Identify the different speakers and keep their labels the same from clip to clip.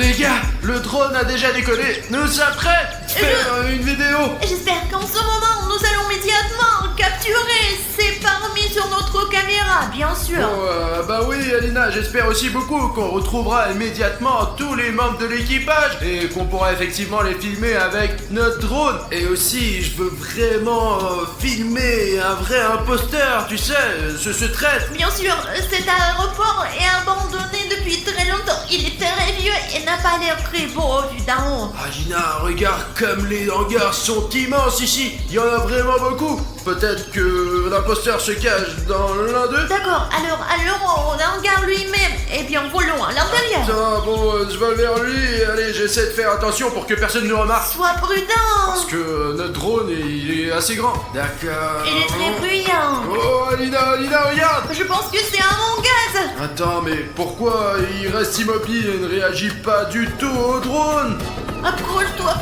Speaker 1: Les gars, le drone a déjà décollé. Nous sommes prêts. Faire une vidéo.
Speaker 2: J'espère qu'en ce moment, nous allons immédiatement capturer ces parmi sur notre caméra, bien sûr.
Speaker 1: Bah oui, Alina, j'espère aussi beaucoup qu'on retrouvera immédiatement tous les membres de l'équipage et qu'on pourra effectivement les filmer avec notre drone. Et aussi, je veux vraiment filmer un vrai imposteur, tu sais, ce traître.
Speaker 2: Bien sûr, cet aéroport est abandonné depuis très longtemps. Il est très vieux et n'a pas l'air très beau vu d'en haut.
Speaker 1: Alina, regarde comme les hangars sont immenses ici. Il y en a vraiment beaucoup. Peut-être que l'imposteur se cache dans l'un d'eux.
Speaker 2: D'accord, alors allons au hangar lui-même. Eh bien, volons à l'intérieur.
Speaker 1: Attends, bon, je vais vers lui. Allez, j'essaie de faire attention pour que personne ne remarque.
Speaker 2: Sois prudent.
Speaker 1: Parce que notre drone, il est assez grand. D'accord.
Speaker 2: Il est très bruyant.
Speaker 1: Oh, Alina, regarde.
Speaker 2: Je pense que c'est un mongaz.
Speaker 1: Attends, mais pourquoi il reste immobile et ne réagit pas du tout au drone?
Speaker 2: Approche-toi.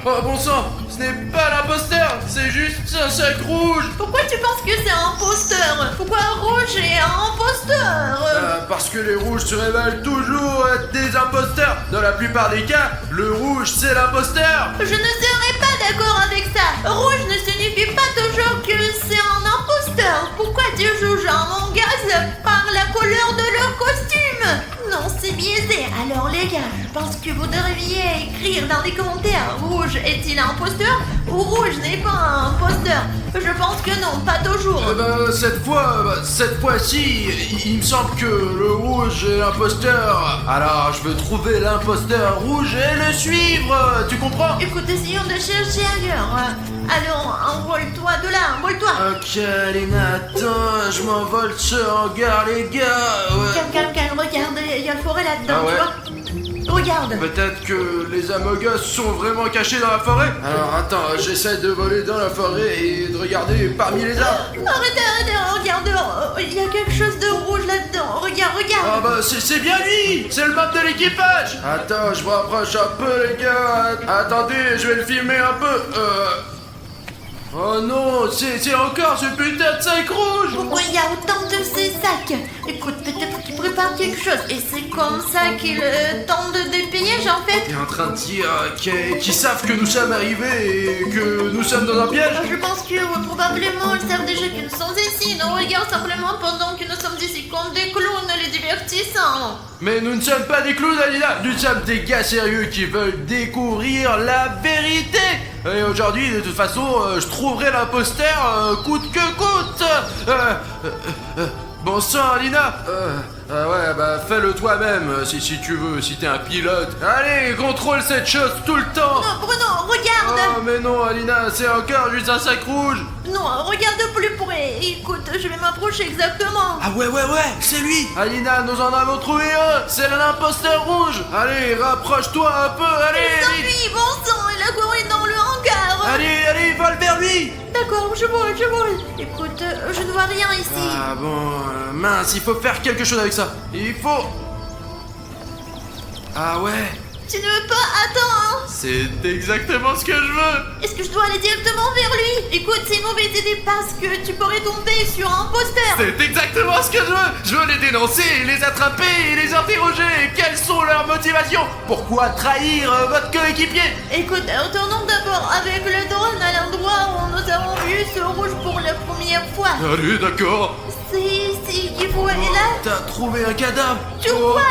Speaker 1: Oh, bon sang, ce n'est pas l'imposteur, c'est juste un sac rouge.
Speaker 2: Pourquoi tu penses que c'est un imposteur? Pourquoi Rouge est un imposteur?
Speaker 1: Parce que les rouges se révèlent toujours être des imposteurs. Dans la plupart des cas, le rouge c'est l'imposteur.
Speaker 2: Je ne serais pas d'accord avec ça. Rouge ne signifie pas toujours que c'est un imposteur. Pourquoi tu juges un mongaz par la couleur de leur costume? Non, c'est biaisé. Alors les gars, je pense que vous devriez écrire dans les commentaires: Rouge est-il un imposteur ou Rouge n'est pas un imposteur? Je pense que non, pas toujours.
Speaker 1: Cette fois-ci, il me semble que le rouge est l'imposteur. Alors, je veux trouver l'imposteur rouge et le suivre. Tu comprends?
Speaker 2: Écoute, essayons de chercher ailleurs. Allons, envole-toi de là, envole-toi.
Speaker 1: Ok, Alina, attends, je m'envole ce hangar, les gars. Ouais.
Speaker 2: Calme, regarde, il y a le forêt là-dedans,
Speaker 1: Ah ouais?
Speaker 2: tu vois? Regarde.
Speaker 1: Peut-être que les Among Us sont vraiment cachés dans la forêt. Alors attends, j'essaie de voler dans la forêt et de regarder parmi les arbres.
Speaker 2: Arrête, regarde, il y a quelque chose de rouge là-dedans. Regarde.
Speaker 1: Ah bah c'est bien lui. C'est le membre de l'équipage. Attends, je me rapproche un peu, les gars. Attendez, je vais le filmer un peu. Oh non, c'est encore ce putain de sac rouge.
Speaker 2: Pourquoi il y a autant de ces sacs? Écoute, peut-être qu'il prépare quelque chose et c'est comme ça qu'il tente de piège en fait.
Speaker 1: T'es en train de dire qu'ils savent que nous sommes arrivés et que nous sommes dans un piège?
Speaker 2: Je pense que probablement ils savent déjà que nous sommes ici. Nous regardent simplement pendant que nous sommes ici comme des clowns les divertissant.
Speaker 1: Mais nous ne sommes pas des clowns, Alina. Nous sommes des gars sérieux qui veulent découvrir la vérité. Et aujourd'hui, de toute façon, je trouverai l'imposteur coûte que coûte. Bon sang, Alina. Ouais, bah fais-le toi-même si tu veux, si t'es un pilote. Allez, contrôle cette chose tout le temps.
Speaker 2: Non, Bruno, regarde.
Speaker 1: Oh, mais non, Alina, c'est encore juste un sac rouge.
Speaker 2: Non, regarde plus près. Écoute, je vais m'approcher exactement.
Speaker 1: Ah ouais, c'est lui. Alina, nous en avons trouvé un. C'est l'imposteur rouge. Allez, rapproche-toi un peu, allez.
Speaker 2: C'est lui, bon sang, il a couru dans le hangar.
Speaker 1: Allez, vole vers lui.
Speaker 2: D'accord, je vole. Écoute, je ne vois rien ici.
Speaker 1: Ah bon, mince, il faut faire quelque chose avec ça. Il faut... Ah ouais.
Speaker 2: Tu ne veux pas? Attends.
Speaker 1: C'est exactement ce que je veux.
Speaker 2: Est-ce que je dois aller directement vers lui? Écoute, c'est une mauvaise idée parce que tu pourrais tomber sur un imposteur.
Speaker 1: C'est exactement ce que je veux. Je veux les dénoncer, les attraper et les interroger. Quelles sont leurs motivations? Pourquoi trahir votre coéquipier?
Speaker 2: Écoute, retournons d'abord avec le drone à l'endroit où nous avons vu ce rouge pour la première fois.
Speaker 1: Allez, d'accord.
Speaker 2: C'est ici qu'il faut aller là.
Speaker 1: T'as trouvé un cadavre?
Speaker 2: Tu crois?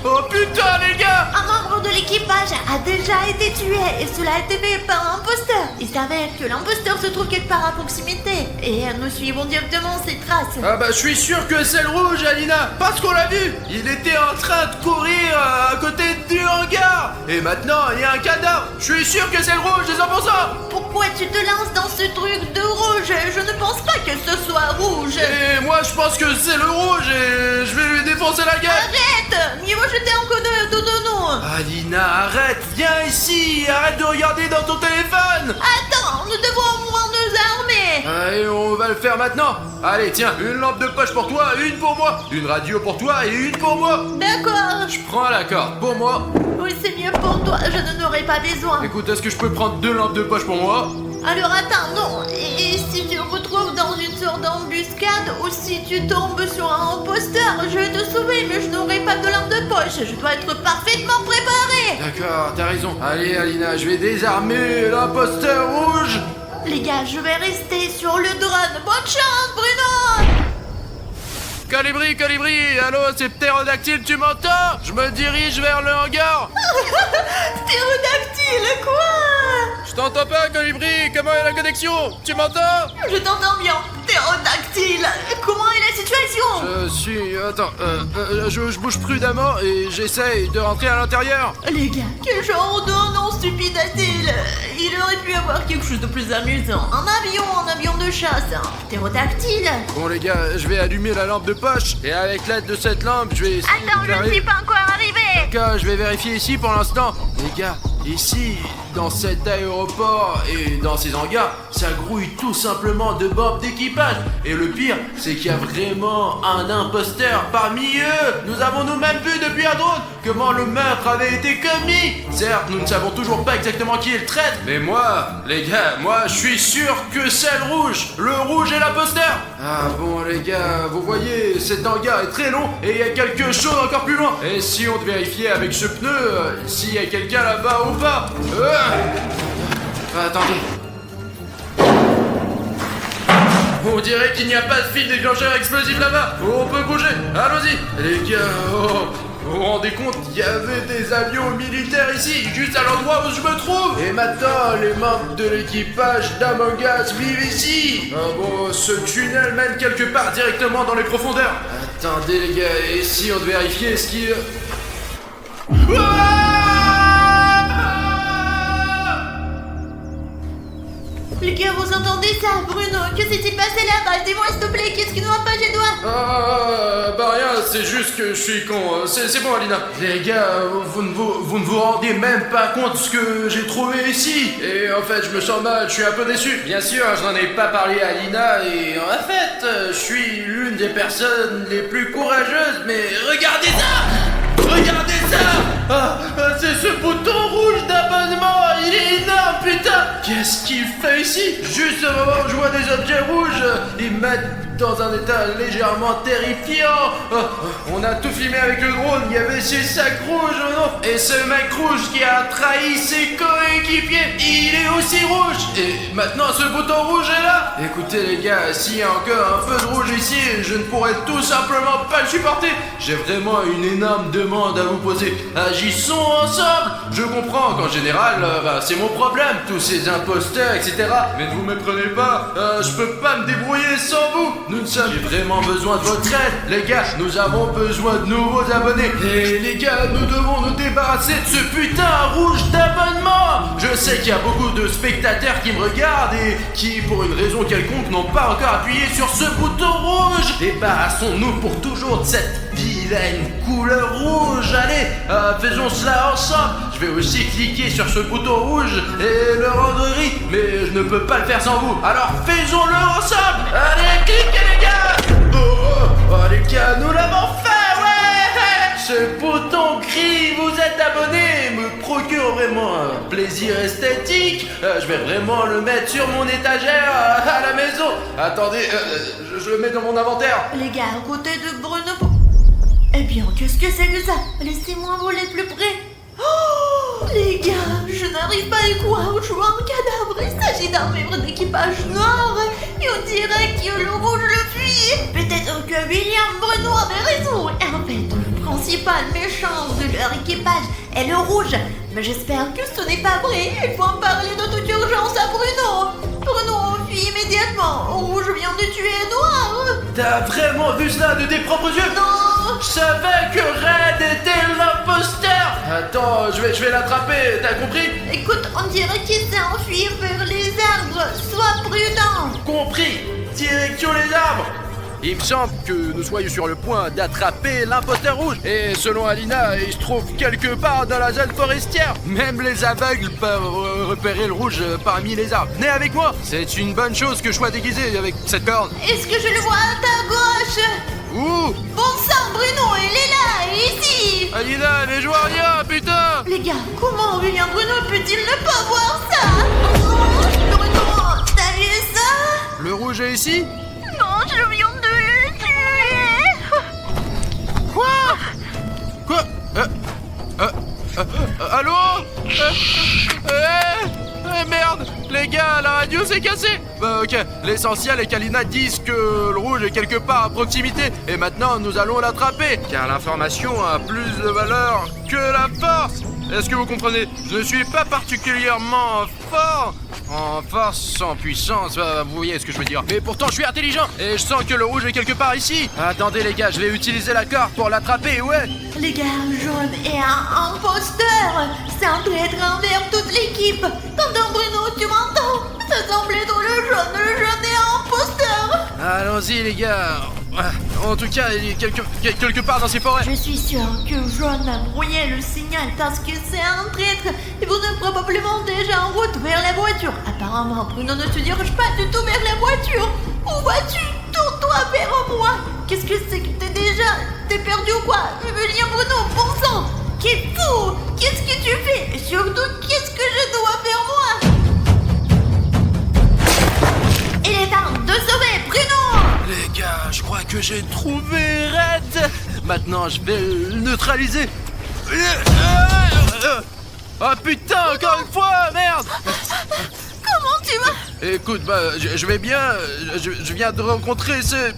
Speaker 1: Oh putain, les gars.
Speaker 2: Un membre de l'équipage a déjà été tué et cela a été fait par un imposteur. Il s'avère que l'imposteur se trouve quelque part à proximité et nous suivons directement ses traces.
Speaker 1: Ah bah je suis sûr que c'est le rouge, Alina, parce qu'on l'a vu. Il était en train de courir à côté du hangar. Et maintenant il y a un cadavre. Je suis sûr que c'est le rouge, 200%.
Speaker 2: Pourquoi tu te lances dans ce truc de rouge? Je ne pense pas que ce soit rouge.
Speaker 1: Et moi je pense que c'est le rouge et je vais lui défoncer la gueule.
Speaker 2: Arrête! Mieux vaut jeter un coup de nous.
Speaker 1: Alina, arrête, viens ici, arrête de regarder dans ton téléphone.
Speaker 2: Attends, nous devons au moins nous armer.
Speaker 1: Allez, on va le faire maintenant. Allez, tiens, une lampe de poche pour toi, une pour moi. Une radio pour toi et une pour moi.
Speaker 2: D'accord.
Speaker 1: Je prends la corde pour moi.
Speaker 2: Oui, c'est mieux pour toi, je n'en aurai pas besoin.
Speaker 1: Écoute, est-ce que je peux prendre 2 lampes de poche pour moi?
Speaker 2: Alors attends, non. Et si tu te retrouves dans une sorte d'embuscade ou si tu tombes sur un imposteur, je vais te sauver, mais je n'aurai pas de lampe de poche. Je dois être parfaitement préparé.
Speaker 1: D'accord, t'as raison. Allez, Alina, je vais désarmer l'imposteur rouge.
Speaker 2: Les gars, je vais rester sur le drone. Bonne chance, Bruno.
Speaker 1: Calibri, allô, c'est Ptérodactyle, tu m'entends? Je me dirige vers le hangar.
Speaker 2: Ptérodactyle, quoi?
Speaker 1: Je t'entends pas, Calibri, comment est la connexion? Tu m'entends?
Speaker 2: Je t'entends bien. Ptérodactyle, comment est la situation?
Speaker 1: Je suis... Attends, je bouge prudemment et j'essaye de rentrer à l'intérieur.
Speaker 2: Les gars, quel genre de nom stupide a-t-il? Il aurait pu avoir quelque chose de plus amusant. Un avion de chasse, un ptérodactyle.
Speaker 1: Bon les gars, je vais allumer la lampe de poche et avec l'aide de cette lampe, je vais essayer
Speaker 2: Attends, je ne suis pas encore arrivé.
Speaker 1: D'accord, je vais vérifier ici pour l'instant. Les gars, ici, dans cet aéroport et dans ces hangars, ça grouille tout simplement de bombes d'équipage. Et le pire, c'est qu'il y a vraiment un imposteur parmi eux. Nous avons nous-mêmes vu depuis un drone comment le meurtre avait été commis. Certes, nous ne savons toujours pas exactement qui est le traître. Mais moi, les gars, moi je suis sûr que c'est le rouge. Le rouge est l'imposteur. Ah bon les gars, vous voyez, cet hangar est très long et il y a quelque chose encore plus loin. Et si on te vérifiait avec ce pneu, s'il y a quelqu'un là-bas ou pas. Attendez. On dirait qu'il n'y a pas de fil déclencheur explosif là-bas. On peut bouger. Allons-y. Les gars, vous vous rendez compte, il y avait des avions militaires ici, juste à l'endroit où je me trouve. Et maintenant, les membres de l'équipage d'Among Us vivent ici. Ah bon, ce tunnel mène quelque part directement dans les profondeurs. Attendez les gars, et si on devait vérifier ce qui...
Speaker 2: Les gars, vous entendez ça, Bruno? Que s'est-il passé là-bas? Dis-moi s'il te plaît, qu'est-ce qui ne va pas chez toi?
Speaker 1: Bah rien, c'est juste que je suis con. C'est bon, Alina. Les gars, vous ne vous rendez même pas compte de ce que j'ai trouvé ici. Et en fait, je me sens mal, je suis un peu déçu. Bien sûr, je n'en ai pas parlé à Alina et en fait, je suis l'une des personnes les plus courageuses, mais regardez ça! Regardez ça! C'est ce bouton rouge d'abonnement! Il est énorme, putain! Qu'est-ce qu'il fait ici? Juste au moment où je vois des objets rouges, ils me mettent dans un état légèrement terrifiant. On a tout filmé avec le drone, il y avait ces sacs rouges, non? Et ce mec rouge qui a trahi ses coéquipiers, il est aussi rouge! Et maintenant ce bouton rouge est là! Écoutez les gars, s'il y a encore un peu de rouge ici, je ne pourrais tout simplement pas le supporter. J'ai vraiment une énorme demande à vous poser. Agissons ensemble! Je comprends qu'en général, c'est mon problème, tous ces imposteurs, etc. Mais ne vous méprenez pas, je peux pas me débrouiller sans vous. Nous ne sommes... J'ai vraiment besoin de votre aide. Les gars, nous avons besoin de nouveaux abonnés. Et les gars, nous devons nous débarrasser de ce putain rouge d'abonnement. Je sais qu'il y a beaucoup de spectateurs qui me regardent et qui, pour une raison quelconque, n'ont pas encore appuyé sur ce bouton rouge. Débarrassons-nous pour toujours de cette vilaine couleur rouge. Allez, faisons cela ensemble. Je vais aussi cliquer sur ce bouton rouge et le rendre gris. Mais je ne peux pas le faire sans vous. Alors faisons-le ensemble. Allez, cliquez les gars. Oh les gars, nous l'avons fait, ouais. Ce bouton gris, vous êtes abonné, me procure vraiment un plaisir esthétique. Je vais vraiment le mettre sur mon étagère à la maison. Attendez, je le mets dans mon inventaire.
Speaker 2: Les gars, à côté de Bruno... Eh bien, qu'est-ce que c'est que ça? Laissez-moi voler plus près. Oh, les gars, je n'arrive pas à y croire. Je vois un cadavre. Il s'agit d'un membre d'équipage noir. Et on dirait que le rouge le fuit. Peut-être que William Bruno avait raison. Et en fait, le principal méchant de leur équipage est le rouge. Mais j'espère que ce n'est pas vrai. Il faut en parler de toute urgence à Bruno. Bruno, fuis immédiatement. Rouge vient de tuer Noir.
Speaker 1: T'as vraiment vu cela de tes propres yeux?
Speaker 2: Non.
Speaker 1: Je savais que Red était l'imposteur. Attends, je vais l'attraper, t'as compris?
Speaker 2: Écoute, on dirait qu'il s'est enfui vers les arbres. Sois prudent.
Speaker 1: Compris. Direction les arbres. Il me semble que nous soyons sur le point d'attraper l'imposteur rouge. Et selon Alina, il se trouve quelque part dans la zone forestière. Même les aveugles peuvent repérer le rouge parmi les arbres. Venez avec moi. C'est une bonne chose que je sois déguisé avec cette corne.
Speaker 2: Est-ce que je le vois à ta gauche?
Speaker 1: Ouh!
Speaker 2: Bon sang, Bruno, il est là, ici.
Speaker 1: Alina, les joueurs, rien, putain!
Speaker 2: Les gars, comment William Bruno peut-il ne pas voir ça? Oh, Bruno,
Speaker 1: Le rouge est ici?
Speaker 2: Non, je viens de le tuer.
Speaker 1: Quoi? Allô? Merde! Les gars, la radio s'est cassée! Bah ok, l'essentiel est qu'Alina dise que le rouge est quelque part à proximité, et maintenant nous allons l'attraper, car l'information a plus de valeur que la force! Est-ce que vous comprenez? Je ne suis pas particulièrement fort en force, en puissance, vous voyez ce que je veux dire. Mais pourtant je suis intelligent, et je sens que le rouge est quelque part ici. Attendez les gars, je vais utiliser la corde pour l'attraper, ouais!
Speaker 2: Les gars, jaune est un imposteur. C'est un traître envers toute l'équipe. Tonton Bruno, tu m'entends? Ça semble être le jaune est un imposteur.
Speaker 1: Allons-y les gars. En tout cas, il est quelque part dans ces forêts.
Speaker 2: Je suis sûr que jaune a brouillé le signal parce que c'est un traître. Et vous êtes probablement déjà en route vers la voiture. Apparemment, Bruno ne te dirige pas du tout vers la voiture. Où vas-tu? Tourne-toi vers moi. Qu'est-ce que c'est que t'es perdu ou quoi? Viens Bruno, bon sang. Qu'est fou? Qu'est-ce que tu fais? Et surtout, qu'est-ce que je dois faire moi? Il est temps de sauver Bruno.
Speaker 1: Les gars, je crois que j'ai trouvé Red. Maintenant, je vais le neutraliser. Oh putain, encore une fois, merde.
Speaker 2: Comment tu vas?
Speaker 1: Écoute, je vais bien. Je viens de rencontrer ce...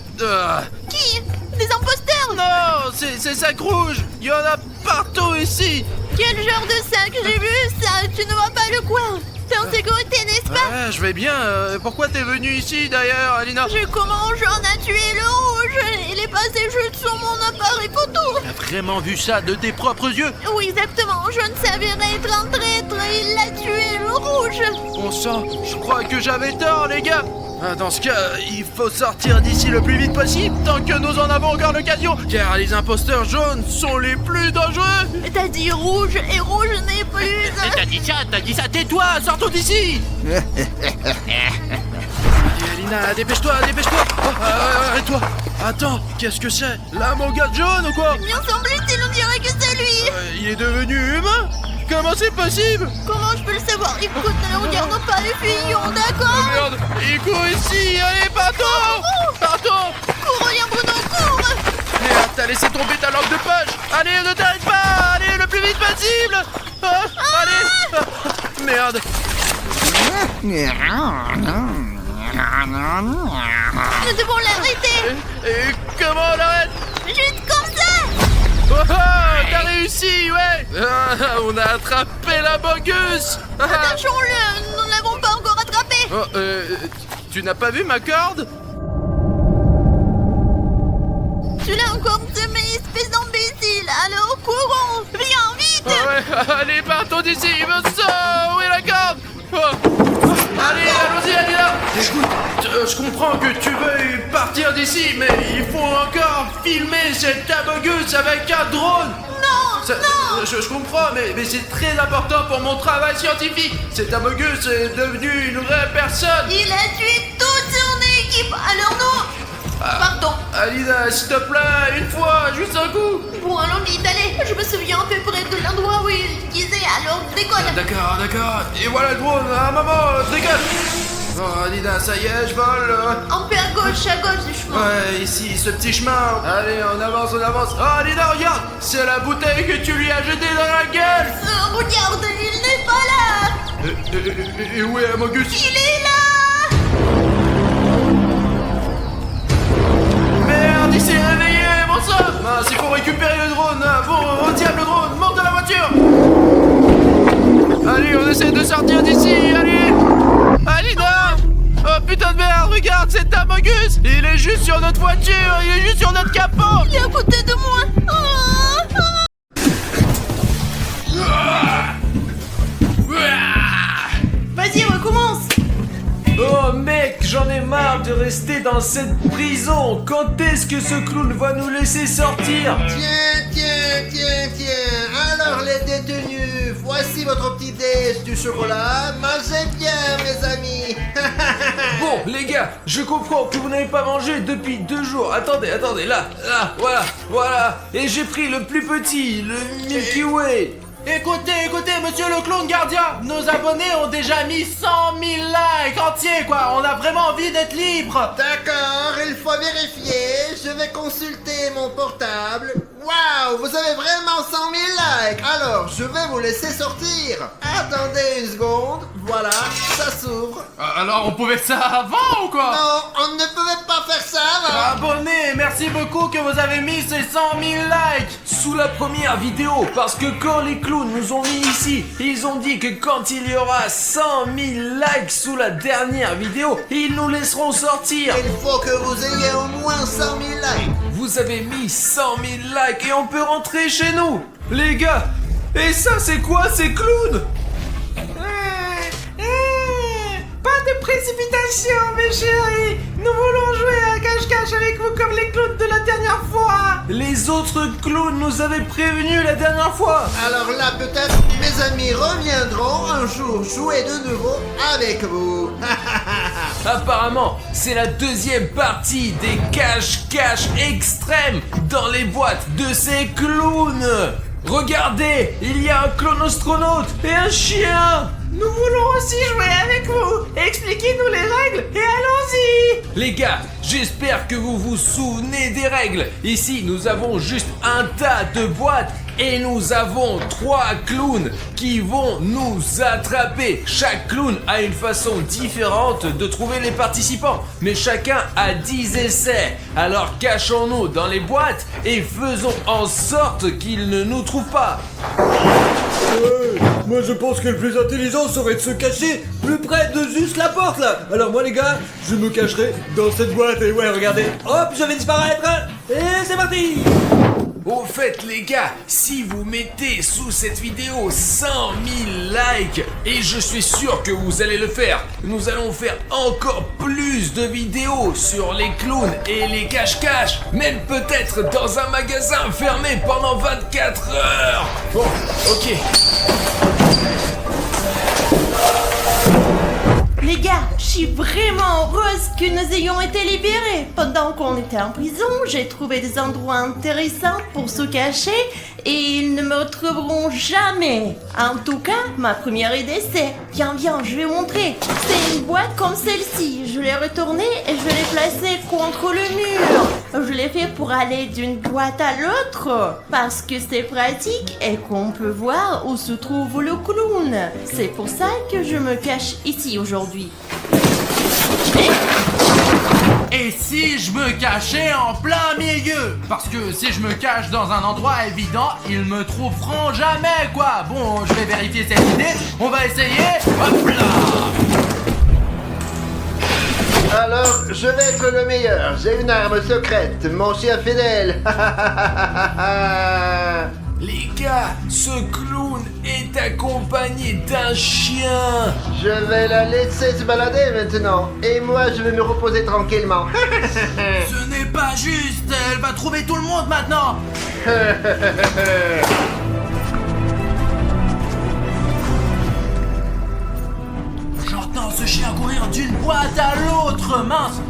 Speaker 2: Qui? Des imposteurs?
Speaker 1: Non, c'est sac rouge. Il y en a partout ici.
Speaker 2: Quel genre de sac? J'ai vu ça. Tu ne vois pas le coin. T'es en sécurité, n'est-ce pas?
Speaker 1: Ouais, je vais bien. Pourquoi t'es venu ici d'ailleurs, Alina?
Speaker 2: Comment j'en a tué le rouge? Il est passé juste sur mon appareil photo.
Speaker 1: T'as vraiment vu ça de tes propres yeux?
Speaker 2: Oui, exactement. Je ne savais être un traître. Il a tué le rouge.
Speaker 1: Bon sang, je crois que j'avais tort, les gars. Dans ce cas, il faut sortir d'ici le plus vite possible, tant que nous en avons encore l'occasion, car les imposteurs jaunes sont les plus dangereux.
Speaker 2: T'as dit rouge, et rouge n'est plus...
Speaker 1: T'as dit ça, tais-toi, sortons d'ici. Alina, dépêche-toi. Arrête-toi. Attends, qu'est-ce que c'est? Là, mon gars jaune ou quoi?
Speaker 2: Bien semble-t-il, on dirait que c'est lui.
Speaker 1: Il est devenu humain? Comment c'est possible?
Speaker 2: Comment je peux le savoir? Écoute, ne regardons pas les fillons, d'accord?
Speaker 1: Oh merde, il court ici, allez, partons.
Speaker 2: Cours, viens Bruno, cours.
Speaker 1: Merde, t'as laissé tomber ta lampe de poche. Allez, ne t'arrête pas, allez, le plus vite possible. Allez. Merde.
Speaker 2: Nous devons l'arrêter.
Speaker 1: Et comment on l'arrête?
Speaker 2: Juste comme ça.
Speaker 1: Oh, t'as réussi, ouais. On a attrapé la bogus.
Speaker 2: Attachons-le, nous ne l'avons pas encore attrapé.
Speaker 1: Oh, tu n'as pas vu ma corde?
Speaker 2: Tu l'as encore semé, espèce d'imbécile. Alors courons, viens vite.
Speaker 1: Ouais, allez, partons d'ici, où est la corde? Allez, allons-y, Alina. Écoute, je comprends que tu veuilles partir d'ici, mais il faut encore filmer cette abogus avec un drone.
Speaker 2: Non.
Speaker 1: Je comprends, mais c'est très important pour mon travail scientifique. Cet abogus est devenu une vraie personne.
Speaker 2: Il a tué toute son équipe, alors non. Pardon.
Speaker 1: Alina, s'il te plaît, une fois, juste un coup.
Speaker 2: Bon, allons vite, allez. Je me souviens à peu près de l'endroit où il disait, alors décolle.
Speaker 1: D'accord. Et voilà le drone, maman, décolle. Oh, Alina, ça y est, je vole.
Speaker 2: Un peu à gauche du chemin.
Speaker 1: Ouais, ici, ce petit chemin. Allez, on avance. Oh, Alina, regarde. C'est la bouteille que tu lui as jetée dans la gueule.
Speaker 2: Regarde, il n'est pas là.
Speaker 1: Et où est Amogus?
Speaker 2: Il est là.
Speaker 1: Merde, il s'est réveillé, mon sang. Mince, il faut récupérer le drone. Bon, au diable le drone, monte dans la voiture. Allez, on essaie de sortir d'ici, allez. Alina. Oh putain de merde, regarde, c'est Amogus. Il est juste sur notre voiture, il est juste sur notre capot.
Speaker 2: Il est à côté de moi. Vas-y, recommence.
Speaker 3: Oh mec, j'en ai marre de rester dans cette prison. Quand est-ce que ce clown va nous laisser sortir?
Speaker 4: Tiens. Alors les détenus, voici votre petit déj du chocolat. Mangez bien, mes amis.
Speaker 3: Bon, les gars, je comprends que vous n'avez pas mangé depuis 2 jours. Attendez, là, voilà. Et j'ai pris le plus petit, le Milky Way.
Speaker 1: Écoutez, monsieur le clown gardien, nos abonnés ont déjà mis 100 000 likes entiers, quoi. On a vraiment envie d'être libre.
Speaker 4: D'accord, il faut vérifier. Je vais consulter mon portable. Waouh, vous avez vraiment 100 000 likes. Alors, je vais vous laisser sortir. Attendez une seconde. Voilà, ça s'ouvre.
Speaker 1: Alors, on pouvait ça avant ou quoi?
Speaker 4: Non, on ne pouvait pas faire ça avant.
Speaker 1: Abonnés, merci beaucoup que vous avez mis ces 100 000 likes.
Speaker 3: Sous la première vidéo, parce que quand les clowns nous ont mis ici, ils ont dit que quand il y aura 100 000 likes sous la dernière vidéo, ils nous laisseront sortir.
Speaker 4: Il faut que vous ayez au moins 100 000 likes.
Speaker 3: Vous avez mis 100 000 likes et on peut rentrer chez nous. Les gars, et ça c'est quoi ces clowns? Pas de précipitation mes chéris. Nous voulons jouer à cache-cache avec vous comme les clowns de la dernière fois. Les autres clowns nous avaient prévenus la dernière fois.
Speaker 4: Alors là, peut-être mes amis reviendront un jour jouer de nouveau avec vous.
Speaker 3: Apparemment, c'est la deuxième partie des cache-cache extrêmes dans les boîtes de ces clowns. Regardez, il y a un clown astronaute et un chien. Nous voulons aussi jouer avec vous. Expliquez-nous les règles et allons-y. Les gars, j'espère que vous vous souvenez des règles. Ici, nous avons juste un tas de boîtes et nous avons 3 clowns qui vont nous attraper. Chaque clown a une façon différente de trouver les participants, mais chacun a 10 essais. Alors cachons-nous dans les boîtes et faisons en sorte qu'ils ne nous trouvent pas.
Speaker 5: Moi je pense que le plus intelligent serait de se cacher plus près de juste la porte là. Alors moi les gars, je me cacherai dans cette boîte et ouais regardez, hop je vais disparaître et c'est parti.
Speaker 3: Au fait les gars, si vous mettez sous cette vidéo 100 000 likes, et je suis sûr que vous allez le faire, nous allons faire encore plus de vidéos sur les clowns et les cache-cache, même peut-être dans un magasin fermé pendant 24 heures. Bon, ok.
Speaker 2: Les gars, je suis vraiment heureuse que nous ayons été libérés. Pendant qu'on était en prison, j'ai trouvé des endroits intéressants pour se cacher et ils ne me retrouveront jamais. En tout cas, ma première idée c'est... Viens, je vais montrer. C'est une boîte comme celle-ci. Je l'ai retournée et je l'ai placée contre le mur. Je l'ai fait pour aller d'une boîte à l'autre parce que c'est pratique et qu'on peut voir où se trouve le clown. C'est pour ça que je me cache ici aujourd'hui.
Speaker 1: Et si je me cachais en plein milieu? Parce que si je me cache dans un endroit évident, ils me trouveront jamais, quoi. Bon, je vais vérifier cette idée. On va essayer. Hop là.
Speaker 4: Alors, je vais être le meilleur. J'ai une arme secrète, mon chien fidèle.
Speaker 3: Les gars, ce clown est accompagné d'un chien.
Speaker 4: Je vais la laisser se balader maintenant. Et moi, je vais me reposer tranquillement.
Speaker 1: Ce n'est pas juste. Elle va trouver tout le monde maintenant. J'entends ce chien courir d'une boîte à l'autre, mince.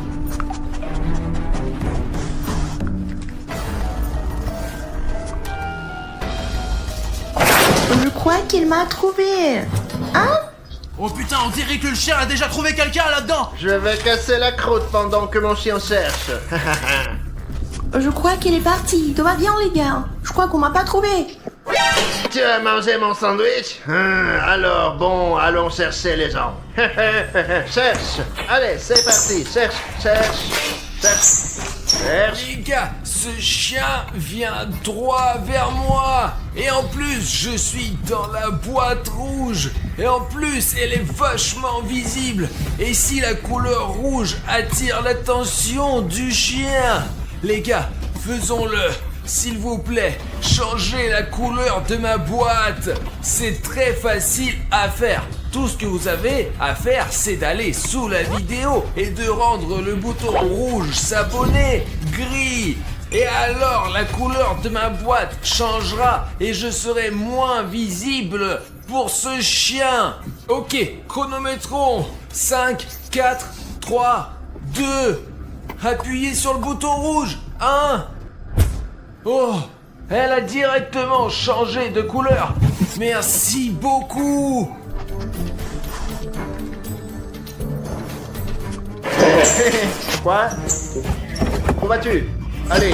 Speaker 2: Je crois qu'il m'a trouvé. Hein?
Speaker 1: Oh putain, on dirait que le chien a déjà trouvé quelqu'un là-dedans.
Speaker 4: Je vais casser la croûte pendant que mon chien cherche.
Speaker 2: Je crois qu'il est parti. Tout va bien les gars. Je crois qu'on m'a pas trouvé.
Speaker 4: Tu as mangé mon sandwich? Alors bon, allons chercher les gens. Cherche. Allez, c'est parti. Cherche.
Speaker 3: Les gars, ce chien vient droit vers moi. Et en plus, je suis dans la boîte rouge. Et en plus, elle est vachement visible. Et si la couleur rouge attire l'attention du chien? Les gars, faisons-le. S'il vous plaît, changez la couleur de ma boîte. C'est très facile à faire. Tout ce que vous avez à faire, c'est d'aller sous la vidéo et de rendre le bouton rouge s'abonner gris. Et alors, la couleur de ma boîte changera et je serai moins visible pour ce chien. Ok, chronométrons. 5, 4, 3, 2. Appuyez sur le bouton rouge. 1. Oh, elle a directement changé de couleur. Merci beaucoup.
Speaker 4: Quoi? Où vas-tu? Allez.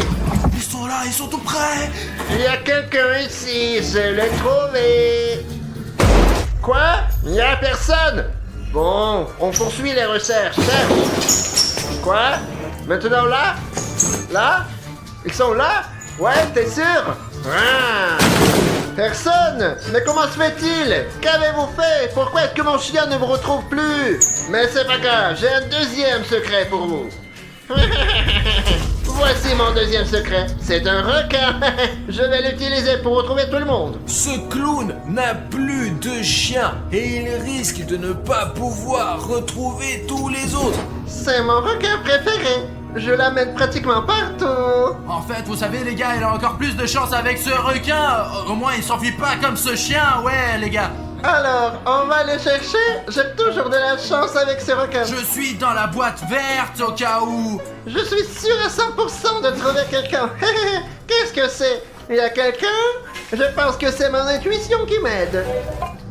Speaker 1: Ils sont là, ils sont tout près.
Speaker 4: Il y a quelqu'un ici, je l'ai trouvé. Quoi? Il n'y a personne. Bon, on poursuit les recherches. Cherche. Quoi? Maintenant là? Là? Ils sont là? Ouais, t'es sûr? Ah. Personne! Mais comment se fait-il? Qu'avez-vous fait? Pourquoi est-ce que mon chien ne me retrouve plus? Mais c'est pas grave, j'ai un deuxième secret pour vous. Voici mon deuxième secret. C'est un requin. Je vais l'utiliser pour retrouver tout le monde.
Speaker 3: Ce clown n'a plus de chien et il risque de ne pas pouvoir retrouver tous les autres.
Speaker 4: C'est mon requin préféré. Je l'amène pratiquement partout.
Speaker 1: En fait, vous savez, les gars, il a encore plus de chance avec ce requin. Au moins, il s'enfuit pas comme ce chien, ouais, les gars.
Speaker 4: Alors, on va le chercher. J'ai toujours de la chance avec ce requin.
Speaker 1: Je suis dans la boîte verte au cas où.
Speaker 4: Je suis sûr à 100% de trouver quelqu'un. Qu'est-ce que c'est? Il y a quelqu'un? Je pense que c'est mon intuition qui m'aide.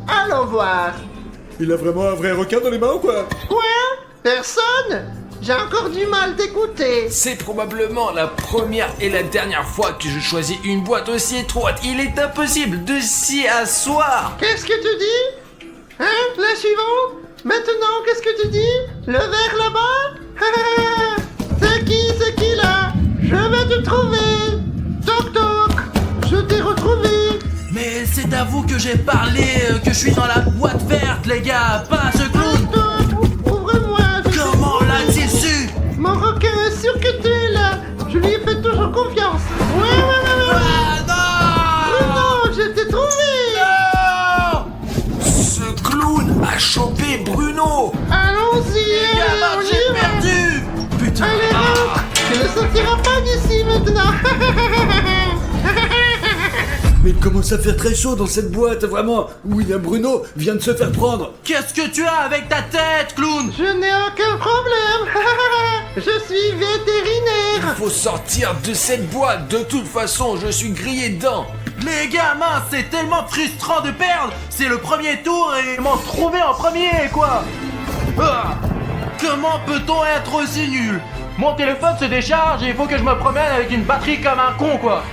Speaker 4: Allons voir.
Speaker 5: Il a vraiment un vrai requin dans les mains ou quoi?
Speaker 4: Quoi? Personne? J'ai encore du mal d'écouter.
Speaker 3: C'est probablement la première et la dernière fois que je choisis une boîte aussi étroite. Il est impossible de s'y asseoir.
Speaker 4: Qu'est-ce que tu dis? Hein? La suivante? Maintenant, qu'est-ce que tu dis? Le verre là-bas? C'est qui là? Je vais te trouver. Toc toc. Je t'ai retrouvé.
Speaker 1: Mais c'est à vous que j'ai parlé, que je suis dans la boîte verte, les gars, pas à ce clown.
Speaker 4: Ouvre-moi.
Speaker 1: Comment l'a-t-il su?
Speaker 4: Mon requin est sûr que tu es là. Je lui ai fait toujours confiance. Ouais.
Speaker 1: Ah
Speaker 4: Non, je t'ai trouvé.
Speaker 1: non.
Speaker 3: Ce clown a chopé Bruno.
Speaker 4: Allons-y.
Speaker 1: Les gars,
Speaker 4: on y
Speaker 1: j'ai
Speaker 4: va.
Speaker 1: perdu. Putain.
Speaker 4: Allez, rentre. Tu ne sortiras pas d'ici maintenant.
Speaker 5: Mais il commence à faire très chaud dans cette boîte, vraiment. William Bruno vient de se faire prendre.
Speaker 1: Qu'est-ce que tu as avec ta tête, clown?
Speaker 4: Je n'ai aucun problème. Je suis
Speaker 3: Il
Speaker 4: vétérinaire.
Speaker 3: faut sortir de cette boîte. De toute façon, je suis grillé dedans.
Speaker 1: Les gars, mince, c'est tellement frustrant de perdre. C'est le premier tour et m'en trouver en premier, quoi. Ah. Comment peut-on être aussi nul? Mon téléphone se décharge et il faut que je me promène avec une batterie comme un con, quoi.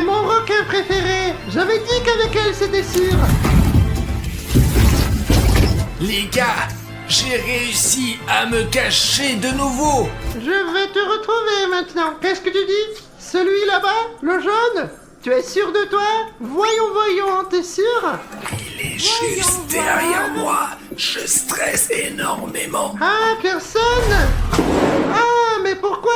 Speaker 4: Mon requin préféré. J'avais dit qu'avec elle c'était sûr.
Speaker 3: Les gars, j'ai réussi à me cacher de nouveau.
Speaker 4: Je vais te retrouver maintenant. Qu'est-ce que tu dis? Celui là-bas? Le jaune? Tu es sûr de toi? Voyons, t'es sûr?
Speaker 3: Il est juste derrière moi. Je stresse énormément.
Speaker 4: Ah, personne? Ah, mais pourquoi?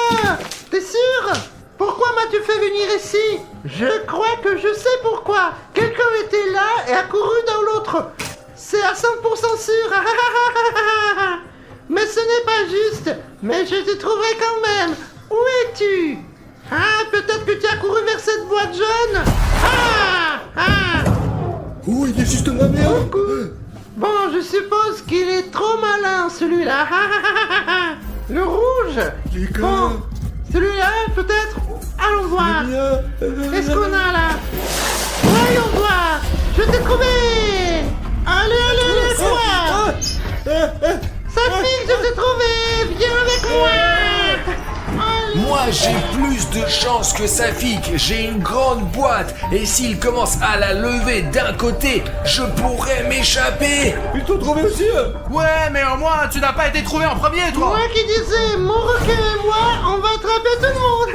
Speaker 4: T'es sûr? Pourquoi m'as-tu fait venir ici? Je crois que je sais pourquoi. Quelqu'un était là et a couru dans l'autre. C'est à 100% sûr. Mais ce n'est pas juste. Mais je te trouverai quand même. Où es-tu? Ah, peut-être que tu as couru vers cette boîte jaune.
Speaker 5: Oh, il est juste là, merde.
Speaker 4: Bon, je suppose qu'il est trop malin, celui-là. Le rouge.
Speaker 5: Les gars.
Speaker 4: Bon, celui-là, peut-être. Allons voir. Qu'est-ce qu'on a là? Voyons voir. Je t'ai trouvé. Allez, quoi? Saphir, je t'ai trouvé. Viens avec moi. Allez.
Speaker 3: Moi, j'ai plus de chance que Safik. J'ai une grande boîte. Et s'il commence à la lever d'un côté, je pourrais m'échapper.
Speaker 5: Ils t'ont trouvé aussi.
Speaker 1: Ouais, mais au moins, tu n'as pas été trouvé en premier, toi.
Speaker 4: Moi qui disais, mon requin et moi, on va attraper tout le monde.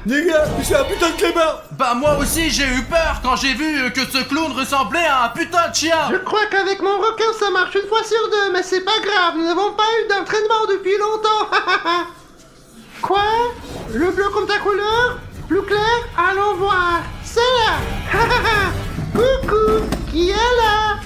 Speaker 5: Les gars, c'est un putain de clébard.
Speaker 1: Bah moi aussi, j'ai eu peur quand j'ai vu que ce clown ressemblait à un putain de chien.
Speaker 4: Je crois qu'avec mon requin ça marche une fois sur deux, mais c'est pas grave, nous n'avons pas eu d'entraînement depuis longtemps. Quoi? Le bleu comme ta couleur? Plus clair? Allons voir. C'est là. Coucou. Qui est là?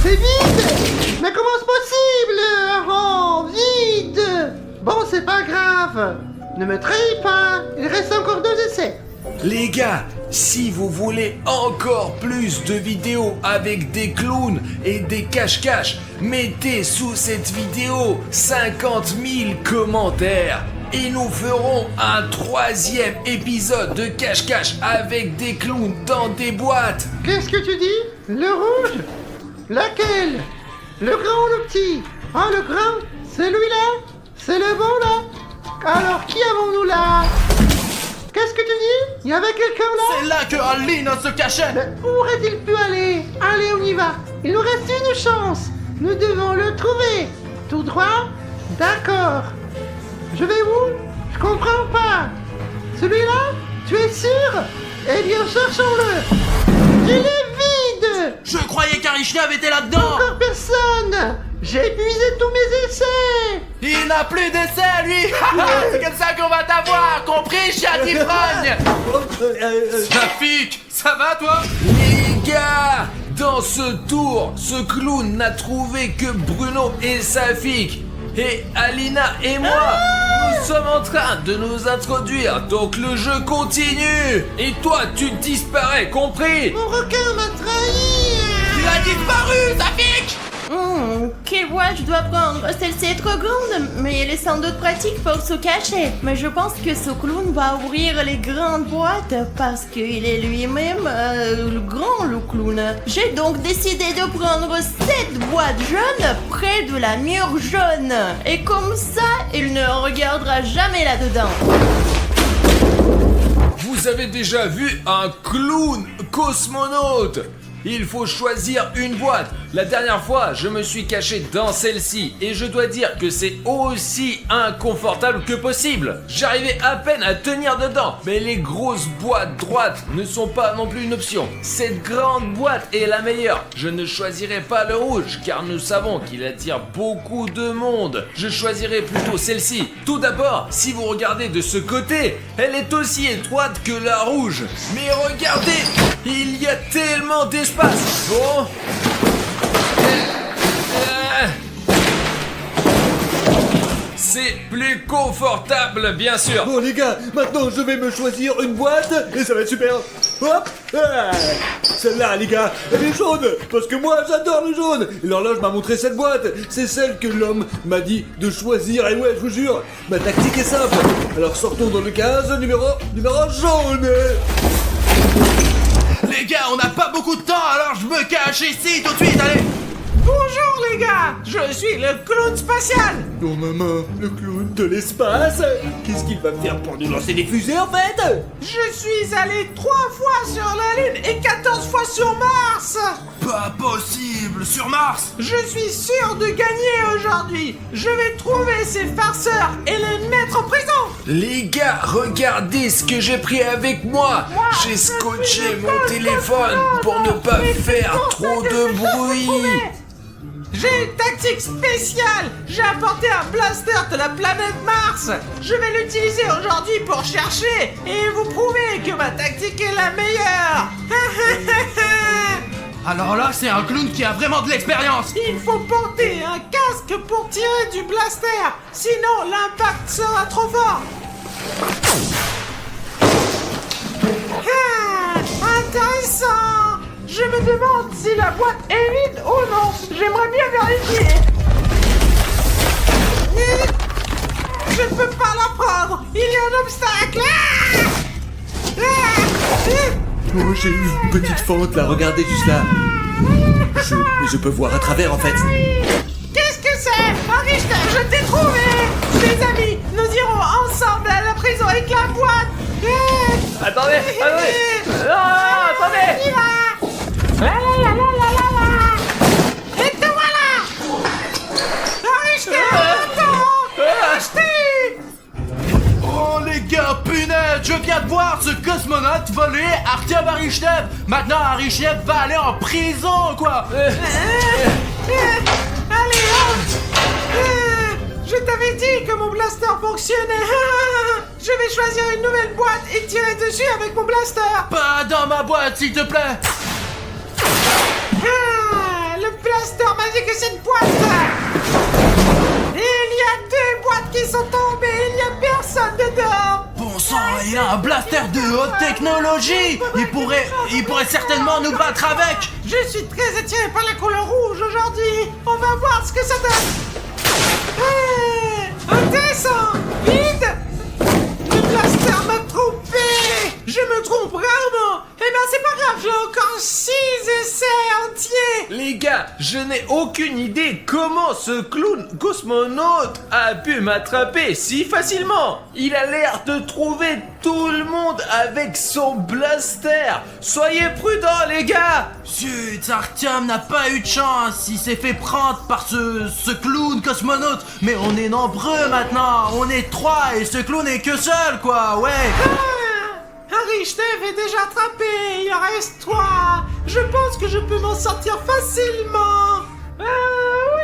Speaker 4: C'est vide. Mais comment c'est possible? Oh, vide. Bon, c'est pas grave. Ne me trahis pas. Il reste encore 2 essais.
Speaker 3: Les gars, si vous voulez encore plus de vidéos avec des clowns et des cache-cache, mettez sous cette vidéo 50 000 commentaires. et nous ferons un 3e épisode de cache-cache avec des clowns dans des boîtes.
Speaker 4: Qu'est-ce que tu dis? Le rouge? Laquelle? Le grand ou le petit? Ah, le grand? Celui-là? C'est le bon, là? Alors, qui avons-nous là? Qu'est-ce que tu dis? Il y avait quelqu'un là?
Speaker 1: C'est là que Alina se cachait.
Speaker 4: Mais où aurait-il pu aller? Allez, on y va. Il nous reste une chance. Nous devons le trouver. Tout droit? D'accord. Je vais où? Je comprends pas. Celui-là? Tu es sûr? Eh bien, cherchons-le. Il est vide.
Speaker 1: Je croyais qu'Arishnev était là-dedans.
Speaker 4: Encore personne. J'ai épuisé tous mes essais.
Speaker 1: Il n'a plus d'essai, lui. C'est comme ça qu'on va t'avoir, compris, chien d'ivrogne. Safik, ça va, toi?
Speaker 3: Les gars, dans ce tour, ce clown n'a trouvé que Bruno et Safik. Et Alina et moi, nous sommes en train de nous introduire, donc le jeu continue. Et toi, tu disparais, compris?
Speaker 4: Mon requin m'a trahi.
Speaker 1: Il a disparu, Safik.
Speaker 2: Quelle voie je dois prendre? Celle-ci est trop grande, mais elle est sans doute pratique pour se cacher. Mais je pense que ce clown va ouvrir les grandes boîtes parce qu'il est lui-même le grand, le clown. J'ai donc décidé de prendre cette boîte jaune près de la mur jaune. Et comme ça, il ne regardera jamais là-dedans.
Speaker 3: Vous avez déjà vu un clown cosmonaute? Il faut choisir une boîte. La dernière fois, je me suis caché dans celle-ci et je dois dire que c'est aussi inconfortable que possible. J'arrivais à peine à tenir dedans, mais les grosses boîtes droites ne sont pas non plus une option. Cette grande boîte est la meilleure. Je ne choisirai pas le rouge car nous savons qu'il attire beaucoup de monde. Je choisirai plutôt celle-ci. Tout d'abord, si vous regardez de ce côté, elle est aussi étroite que la rouge. Mais regardez, il y a tellement d'espace. Bon. C'est plus confortable, bien sûr.
Speaker 5: Bon les gars, maintenant je vais me choisir une boîte et ça va être super. Hop, ah, celle-là les gars, elle est jaune parce que moi j'adore le jaune. Et l'horloge m'a montré cette boîte, c'est celle que l'homme m'a dit de choisir. Et ouais, je vous jure, ma tactique est simple. Alors sortons dans le 15, numéro jaune.
Speaker 1: Les gars, on n'a pas beaucoup de temps, alors je me cache ici tout de suite, allez.
Speaker 6: Bonjour les gars, je suis le clown spatial.
Speaker 5: Oh maman, le clown de l'espace. Qu'est-ce qu'il va faire pour nous lancer des fusées en fait?
Speaker 6: Je suis allé 3 fois sur la Lune et 14 fois sur Mars.
Speaker 1: Pas possible, sur Mars.
Speaker 6: Je suis sûr de gagner aujourd'hui. Je vais trouver ces farceurs et les mettre en prison.
Speaker 3: Les gars, regardez ce que j'ai pris avec moi. J'ai scotché mon téléphone pour ne pas faire trop de bruit.
Speaker 6: J'ai une tactique spéciale. J'ai apporté un blaster de la planète Mars. Je vais l'utiliser aujourd'hui pour chercher et vous prouver que ma tactique est la meilleure.
Speaker 1: Alors là, c'est un clown qui a vraiment de l'expérience.
Speaker 6: Il faut porter un casque pour tirer du blaster. Sinon, l'impact sera trop fort. Intéressant. Je me demande si la boîte est vide ou non. J'aimerais bien vérifier. Je ne peux pas la prendre. Il y a un obstacle.
Speaker 5: Oh, j'ai eu une petite fente là, regardez juste là. Je peux voir à travers en fait.
Speaker 6: Qu'est-ce que c'est? Arichter, je t'ai trouvé. Les amis, nous irons ensemble à la prison avec la boîte.
Speaker 3: Attendez. Attendez.
Speaker 6: Y va. Et te voilà. Arichter, attends. Acheté.
Speaker 1: Oh les gars, punaise, je viens de voir ce cosmonaute voler Artyom Arichnev. Maintenant, Arichnev va aller en prison, quoi.
Speaker 6: Allez, hop. Je t'avais dit que mon blaster fonctionnait. Je vais choisir une nouvelle boîte et tirer dessus avec mon blaster.
Speaker 1: Pas dans ma boîte, s'il te plaît.
Speaker 6: Le blaster m'a dit que c'est une boîte. Il y a 2 boîtes qui sont tombées. Il n'y a personne dedans.
Speaker 1: Bon sang, il a un blaster de haute technologie. Il pourrait certainement nous battre avec.
Speaker 6: Je suis très attiré par la couleur rouge aujourd'hui. On va voir ce que ça donne. Intéressant. Vide. Je me trompe rarement. Eh ben c'est pas grave, j'ai encore 6 essais entiers.
Speaker 3: Les gars, je n'ai aucune idée comment ce clown cosmonaute a pu m'attraper si facilement. Il a l'air de trouver tout le monde avec son blaster. Soyez prudents, les gars.
Speaker 1: Zut, Artyom n'a pas eu de chance, il s'est fait prendre par ce clown cosmonaute. Mais on est nombreux maintenant, on est 3 et ce clown est que seul quoi, ouais.
Speaker 6: Harry, je t'avais déjà attrapé, il en reste 3. Je pense que je peux m'en sortir facilement. Où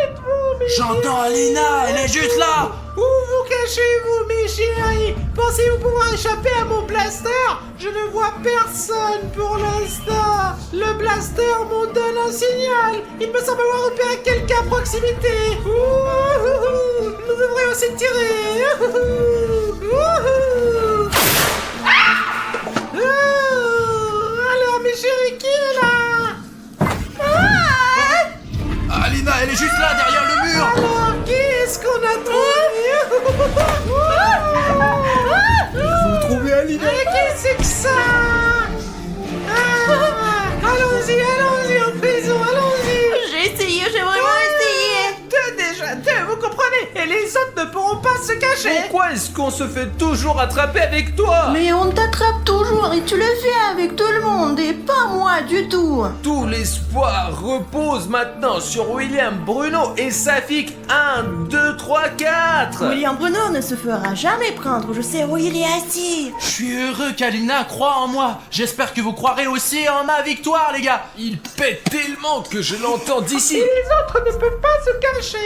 Speaker 6: êtes-vous, mes
Speaker 1: J'entends
Speaker 6: chéris?
Speaker 1: Alina, elle est juste là.
Speaker 6: Où vous cachez-vous, mes chéris? Pensez-vous pouvoir échapper à mon blaster? Je ne vois personne pour l'instant. Le blaster m'en donne un signal. Il me semble avoir repéré quelqu'un à proximité. Ouh, nous devrions aussi tirer. Alors, mes chéris, qui est là?
Speaker 1: Alina, elle est juste là derrière le mur.
Speaker 6: Alors, qui est-ce qu'on a trouvé?
Speaker 5: Vous trouvez Alina?
Speaker 6: Mais qu'est-ce que c'est que ça? Allons-y en prison, allons-y.
Speaker 2: J'ai essayé, j'ai vraiment essayé.
Speaker 6: Deux déjà, vous comprenez? Et les autres ne pourront pas se cacher.
Speaker 3: Pourquoi est-ce qu'on se fait toujours attraper avec toi?
Speaker 2: Mais on t'attrape toujours et tu le fais avec tout le monde et pas moi du tout.
Speaker 3: Tout l'espoir repose maintenant sur William Bruno et Safik 1, 2, 3, 4.
Speaker 2: William Bruno ne se fera jamais prendre, je sais où il est assis.
Speaker 1: Je suis heureux qu'Alina croit en moi. J'espère que vous croirez aussi en ma victoire, les gars.
Speaker 3: Il pète tellement que je l'entends d'ici.
Speaker 6: Et les autres ne peuvent pas se cacher.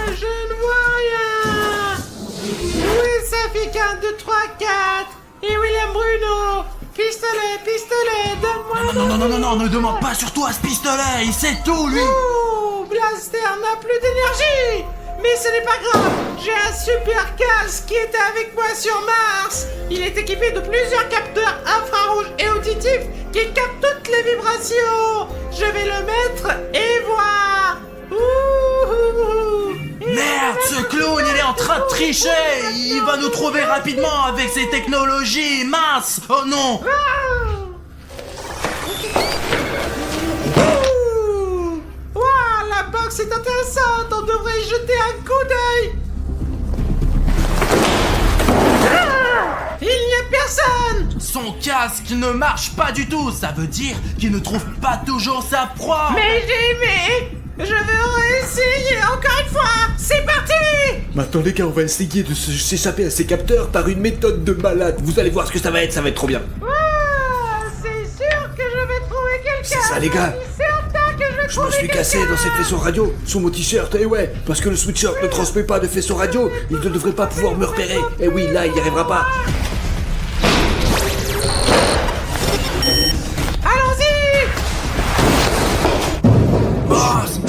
Speaker 6: Je ne vois rien. Où est Safik 1, 2, 3, 4? Et William Bruno? Pistolet, donne-moi.
Speaker 1: Non, ne demande pas surtout à ce pistolet, il sait tout, lui.
Speaker 6: Oh, Blaster n'a plus d'énergie. Mais ce n'est pas grave, j'ai un super casque qui était avec moi sur Mars. Il est équipé de plusieurs capteurs infrarouges et auditifs qui captent toutes les vibrations. Je vais le mettre et voir. Ouh.
Speaker 1: Merde, ce clown, il est en train de tricher. Il va nous trouver rapidement avec ses technologies. Mince. Oh non.
Speaker 6: Waouh, la box est intéressante, on devrait y jeter un coup d'œil. Il n'y a personne.
Speaker 1: Son casque ne marche pas du tout. Ça veut dire qu'il ne trouve pas toujours sa proie.
Speaker 6: Mais j'ai aimé. Je vais essayer encore une fois. C'est parti.
Speaker 5: Maintenant les gars, on va essayer de s'échapper à ces capteurs par une méthode de malade. Vous allez voir ce que ça va être trop bien.
Speaker 6: C'est sûr que je vais trouver quelqu'un.
Speaker 5: C'est ça, les gars.
Speaker 6: Je suis certain que je vais
Speaker 5: Je me
Speaker 6: trouver
Speaker 5: suis cassé
Speaker 6: quelqu'un.
Speaker 5: dans ces faisceaux radio, sur mon t-shirt, et ouais, parce que le sweatshirt ne transmet pas de faisceaux radio, il ne devrait pas pouvoir me repérer. Et oui, là, il n'y arrivera pas.
Speaker 6: Allons-y.
Speaker 1: Boss.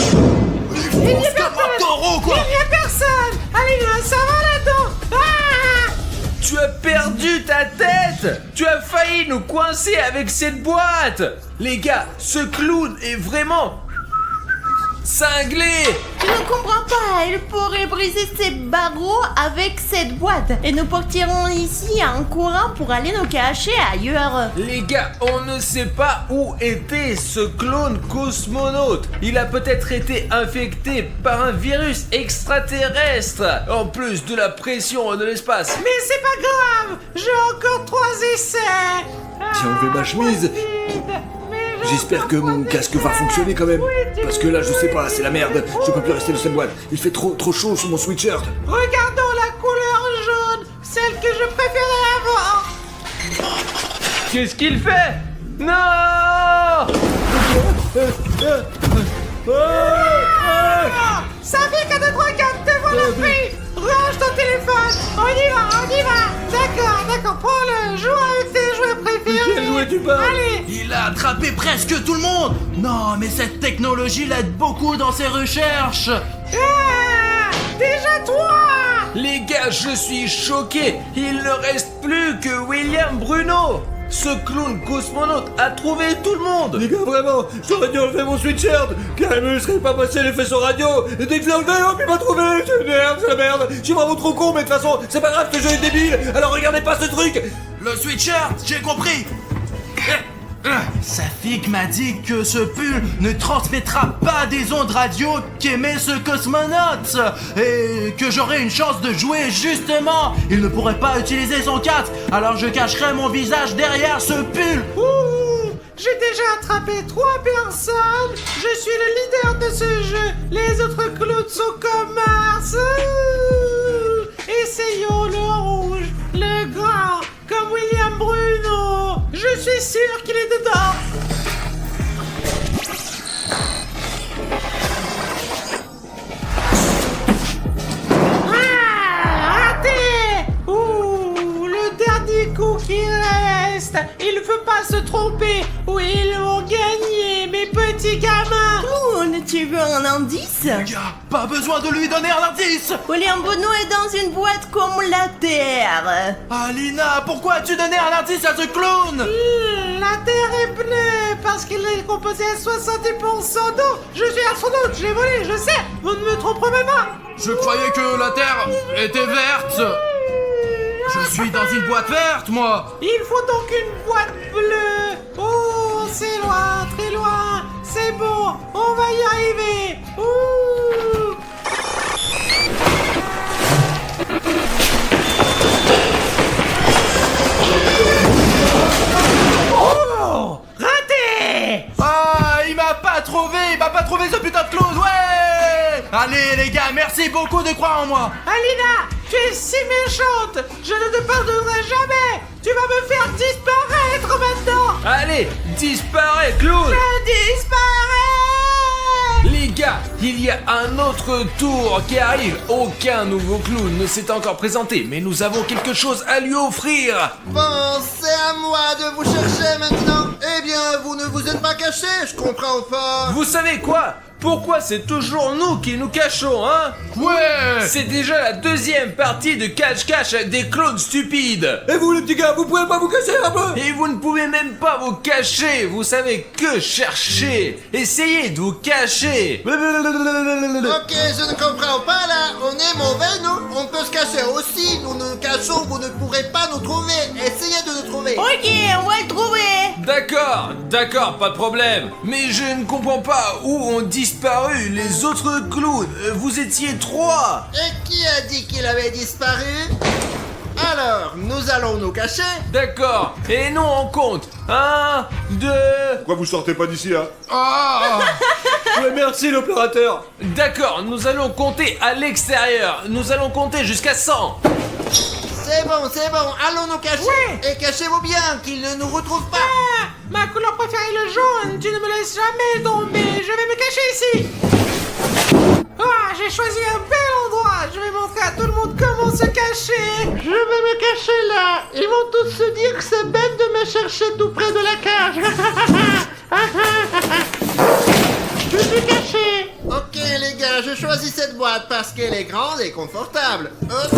Speaker 6: Il n'y a
Speaker 1: Fonce comme
Speaker 6: personne.
Speaker 1: un taureau, quoi.
Speaker 6: Il n'y a personne. Allez, là, ça va là-dedans.
Speaker 3: Tu as perdu ta tête. Tu as failli nous coincer avec cette boîte. Les gars, ce clown est vraiment cinglé.
Speaker 2: Je ne comprends pas, il pourrait briser ses barreaux avec cette boîte. Et nous partirons ici en courant pour aller nous cacher ailleurs.
Speaker 3: Les gars, on ne sait pas où était ce clone cosmonaute. Il a peut-être été infecté par un virus extraterrestre, en plus de la pression de l'espace.
Speaker 6: Mais c'est pas grave. J'ai encore 3 essais.
Speaker 5: J'ai enlevé ma chemise. J'espère que mon casque va fonctionner quand même. Parce que là, je sais pas, c'est la merde. Je peux plus rester dans cette boîte. Il fait trop chaud sur mon sweatshirt.
Speaker 6: Regardons la couleur jaune, celle que je préférais avant.
Speaker 3: Qu'est-ce qu'il fait? Non!
Speaker 6: Ça fait 4, 2, 3, 4, te voilà pris. Range ton téléphone. On y va. D'accord, prends-le. Joue avec tes jouets préférés.
Speaker 5: Quel jouet tu parles?
Speaker 6: Allez.
Speaker 1: Il a attrapé presque tout le monde. Non, mais cette technologie l'aide beaucoup dans ses recherches.
Speaker 6: Déjà toi.
Speaker 3: Les gars, je suis choqué. Il ne reste plus que William Bruno. Ce clown cosmonaute a trouvé tout le monde.
Speaker 5: Les gars, vraiment, j'aurais dû enlever mon sweatshirt, car il me serait pas passé les faisceaux radio. Et dès que je l'ai enlevé, hop, il m'a trouvé. C'est la merde. Je suis vraiment trop con, mais de toute façon, c'est pas grave, ce jeu est débile. Alors regardez pas ce truc.
Speaker 1: le sweatshirt, j'ai compris. Safik m'a dit que ce pull ne transmettra pas des ondes radio qu'émet ce cosmonaute et que j'aurais une chance de jouer justement. Il ne pourrait pas utiliser son casque, alors je cacherai mon visage derrière ce pull.
Speaker 6: Ouh, j'ai déjà attrapé 3 personnes. Je suis le leader de ce jeu. Les autres clowns sont comme Mars. Ouh. Essayons le rouge, le grand, comme William Bruno. Je suis sûr qu'il est dedans. Ah, raté. Ouh, le dernier coup qui reste. Il ne faut pas se tromper. Oui, ils vont gagner, mes petits gamins.
Speaker 2: Clown, tu veux un indice?
Speaker 1: Gars, pas besoin de lui donner un indice.
Speaker 2: William Bruno est dans une boîte comme la Terre.
Speaker 1: Alina, pourquoi as-tu donné un indice à ce clown?
Speaker 6: La Terre est bleue parce qu'elle est composée à 70% d'eau. Je suis astronaute, j'ai volé, je sais. Vous ne me tromperez pas.
Speaker 1: Je croyais que la Terre était verte. Je suis dans une boîte verte, moi.
Speaker 6: Il faut donc une boîte bleue. Oh, c'est loin, très loin. C'est bon, on va y arriver. Ouh. Oh, raté.
Speaker 1: Ah, il m'a pas trouvé ce putain de clown, ouais. Allez les gars, merci beaucoup de croire en moi.
Speaker 6: Alina, tu es si méchante. Je ne te pardonnerai jamais. Tu vas me faire disparaître maintenant.
Speaker 3: Allez, disparais, clown!
Speaker 6: Je disparais.
Speaker 3: Les gars, il y a un autre tour qui arrive. Aucun nouveau clown ne s'est encore présenté, mais nous avons quelque chose à lui offrir.
Speaker 4: Bon, c'est à moi de vous chercher maintenant. Eh bien, vous ne vous êtes pas caché, je comprends pas.
Speaker 3: Vous savez quoi? Pourquoi c'est toujours nous qui nous cachons, hein?
Speaker 1: Ouais.
Speaker 3: C'est déjà la deuxième partie de cache-cache avec des clones stupides.
Speaker 5: Et vous les petits gars, vous pouvez pas vous cacher un peu?
Speaker 3: Et vous ne pouvez même pas vous cacher. Vous savez que chercher. Essayez de vous cacher.
Speaker 4: Ok, je ne comprends pas là. On est mauvais, nous. On peut se cacher aussi. Nous nous cachons, vous ne pourrez pas nous trouver. Essayez de nous trouver.
Speaker 2: Ok, on va le trouver.
Speaker 3: D'accord, pas de problème. Mais je ne comprends pas où ont disparu les autres clowns. Vous étiez 3.
Speaker 4: Et qui a dit qu'il avait disparu? Alors, nous allons nous cacher.
Speaker 3: D'accord. Et non, on compte. 1, 2...
Speaker 5: Pourquoi vous sortez pas d'ici là?
Speaker 1: Ah.
Speaker 5: Ouais, merci l'opérateur.
Speaker 3: D'accord, nous allons compter à l'extérieur. Nous allons compter jusqu'à 100.
Speaker 4: C'est bon, allons nous cacher.
Speaker 6: Ouais.
Speaker 4: Et cachez-vous bien, qu'ils ne nous retrouvent pas.
Speaker 6: Ah, ma couleur préférée est le jaune. Tu ne me laisses jamais tomber. Je vais me cacher ici. Ah, j'ai choisi un bel endroit. Je vais montrer à tout le monde comment se cacher. Je vais me cacher là. Ils vont tous se dire que c'est bête de me chercher tout près de la cage. Je suis caché.
Speaker 4: Ok les gars, je choisis cette boîte parce qu'elle est grande et confortable. Hop.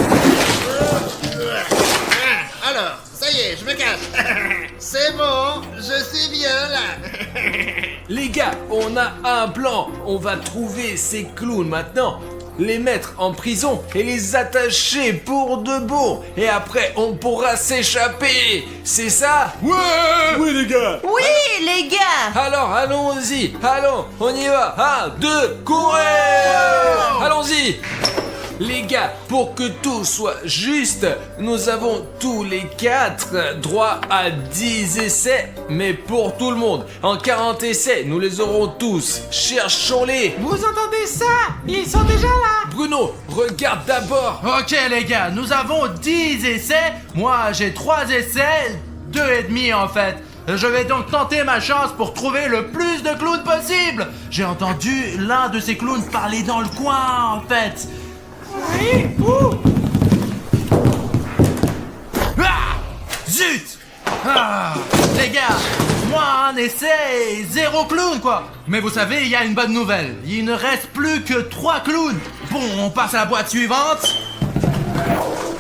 Speaker 4: Alors, ça y est, je me cache. C'est bon, je suis bien là.
Speaker 3: Les gars, on a un plan. On va trouver ces clowns maintenant, les mettre en prison et les attacher pour de bon. Et après, on pourra s'échapper. C'est ça?
Speaker 1: Ouais.
Speaker 5: Oui les gars.
Speaker 2: Oui, les gars.
Speaker 3: Alors, allons-y. Allons, on y va. 1, 2, courez! Allons-y. Les gars, pour que tout soit juste, nous avons tous les 4 droit à 10 essais, mais pour tout le monde. En 40 essais, nous les aurons tous. Cherchons-les.
Speaker 6: Vous entendez ça? Ils sont déjà là.
Speaker 3: Bruno, regarde d'abord.
Speaker 1: Ok les gars, nous avons 10 essais. Moi j'ai 3 essais, 2 et demi en fait. Je vais donc tenter ma chance pour trouver le plus de clowns possible. J'ai entendu l'un de ces clowns parler dans le coin en fait.
Speaker 6: Oui. Ouh.
Speaker 1: Ah, zut. Ah, les gars, moi un essai, 0 clown quoi. Mais vous savez, il y a une bonne nouvelle. Il ne reste plus que 3 clowns. Bon, on passe à la boîte suivante.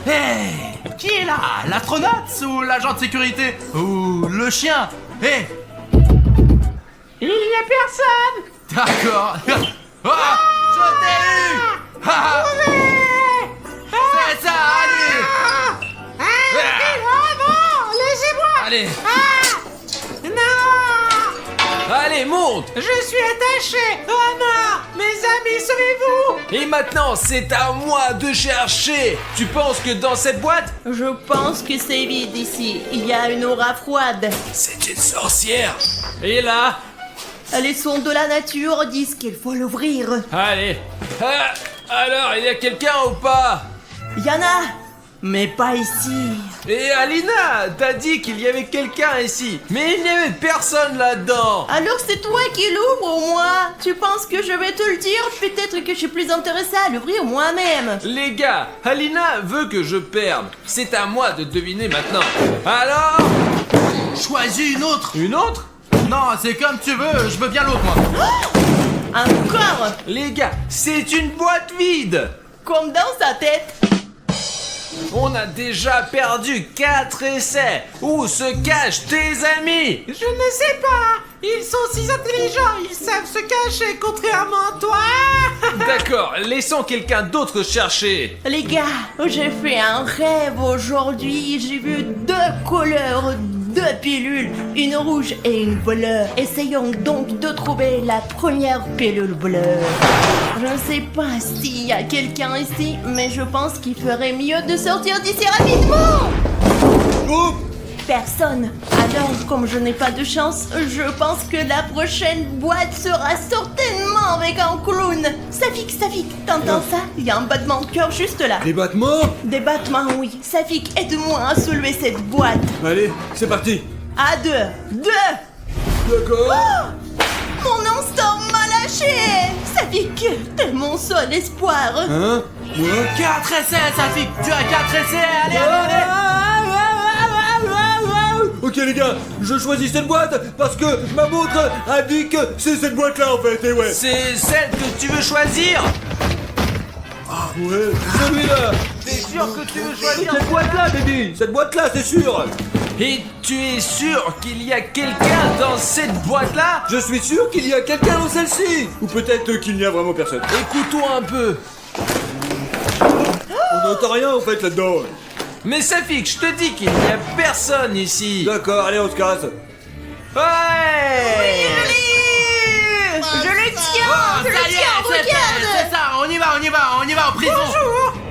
Speaker 1: Hey, qui est là? L'astronaute ou l'agent de sécurité? Ou le chien? Hey.
Speaker 6: Il n'y a personne.
Speaker 1: D'accord. Ah, je t'ai eu. Ah, c'est ça, allez.
Speaker 6: Ah, non,
Speaker 3: Allez,
Speaker 6: Non!
Speaker 3: allez, monte.
Speaker 6: Je suis attaché! Oh non! Mes amis, sauvez-vous!
Speaker 3: Et maintenant, c'est à moi de chercher. Tu penses que dans cette boîte,
Speaker 2: Je pense que c'est vide ici. Il y a une aura froide.
Speaker 3: c'est une sorcière? Et là,
Speaker 2: Les sons de la nature disent qu'il faut l'ouvrir.
Speaker 3: allez. Ah, alors, il y a quelqu'un ou pas?
Speaker 2: Yana, mais pas ici.
Speaker 3: Et Alina, t'as dit qu'il y avait quelqu'un ici, mais il n'y avait personne là-dedans.
Speaker 2: Alors c'est toi qui l'ouvres au moins. Tu penses que je vais te le dire? Peut-être que je suis plus intéressée à l'ouvrir moi-même.
Speaker 3: Les gars, Alina veut que je perde. C'est à moi de deviner maintenant. Alors,
Speaker 1: Choisis une autre.
Speaker 3: une autre?
Speaker 1: Non, c'est comme tu veux, je veux bien l'autre, moi.
Speaker 2: Encore,
Speaker 3: Les gars, c'est une boîte vide.
Speaker 2: comme dans sa tête.
Speaker 3: On a déjà perdu 4 essais. Où se cachent tes amis?
Speaker 6: Je ne sais pas! Ils sont si intelligents, ils savent se cacher, contrairement à toi!
Speaker 3: D'accord, laissons quelqu'un d'autre chercher.
Speaker 2: Les gars, j'ai fait un rêve aujourd'hui. J'ai vu 2 couleurs, 2 pilules, une rouge et une bleue. Essayons donc de trouver la première pilule bleue. Je ne sais pas s'il y a quelqu'un ici, mais je pense qu'il ferait mieux de sortir d'ici rapidement.
Speaker 5: Oh,
Speaker 2: Personne. Alors, comme je n'ai pas de chance, je pense que la prochaine boîte sera certainement avec un clown. Safik, t'entends ça? Il y a un battement de cœur juste là.
Speaker 5: des battements?
Speaker 2: Des battements, oui. Safik, aide-moi à soulever cette boîte.
Speaker 5: Allez, c'est parti.
Speaker 2: À 2. 2.
Speaker 5: D'accord.
Speaker 2: Mon instant m'a lâché. Safik, t'es mon seul espoir.
Speaker 5: Hein? Moi?
Speaker 1: 4 essais, Safik. Tu as 4 essais. Allez, allez, allez.
Speaker 5: Ok les gars, je choisis cette boîte parce que ma montre a dit que c'est cette boîte là en fait, et ouais.
Speaker 3: C'est celle que tu veux choisir?
Speaker 5: Ouais, celui-là.
Speaker 3: T'es sûr que tu veux choisir?
Speaker 5: Cette boîte là, baby. Cette boîte là, c'est sûr.
Speaker 3: Et tu es sûr qu'il y a quelqu'un dans cette boîte-là?
Speaker 5: Je suis sûr qu'il y a quelqu'un dans celle-ci. Ou peut-être qu'il n'y a vraiment personne.
Speaker 3: Écoute-toi un peu.
Speaker 5: On n'entend rien en fait là-dedans.
Speaker 3: Mais Safik, je te dis qu'il n'y a personne ici.
Speaker 5: D'accord, allez, on se casse.
Speaker 3: Ouais.
Speaker 2: Je le tiens.
Speaker 1: Oh,
Speaker 2: Je le
Speaker 1: ça y est,
Speaker 2: tiens,
Speaker 1: c'est fait,
Speaker 2: regarde.
Speaker 1: c'est ça. On y va en prison.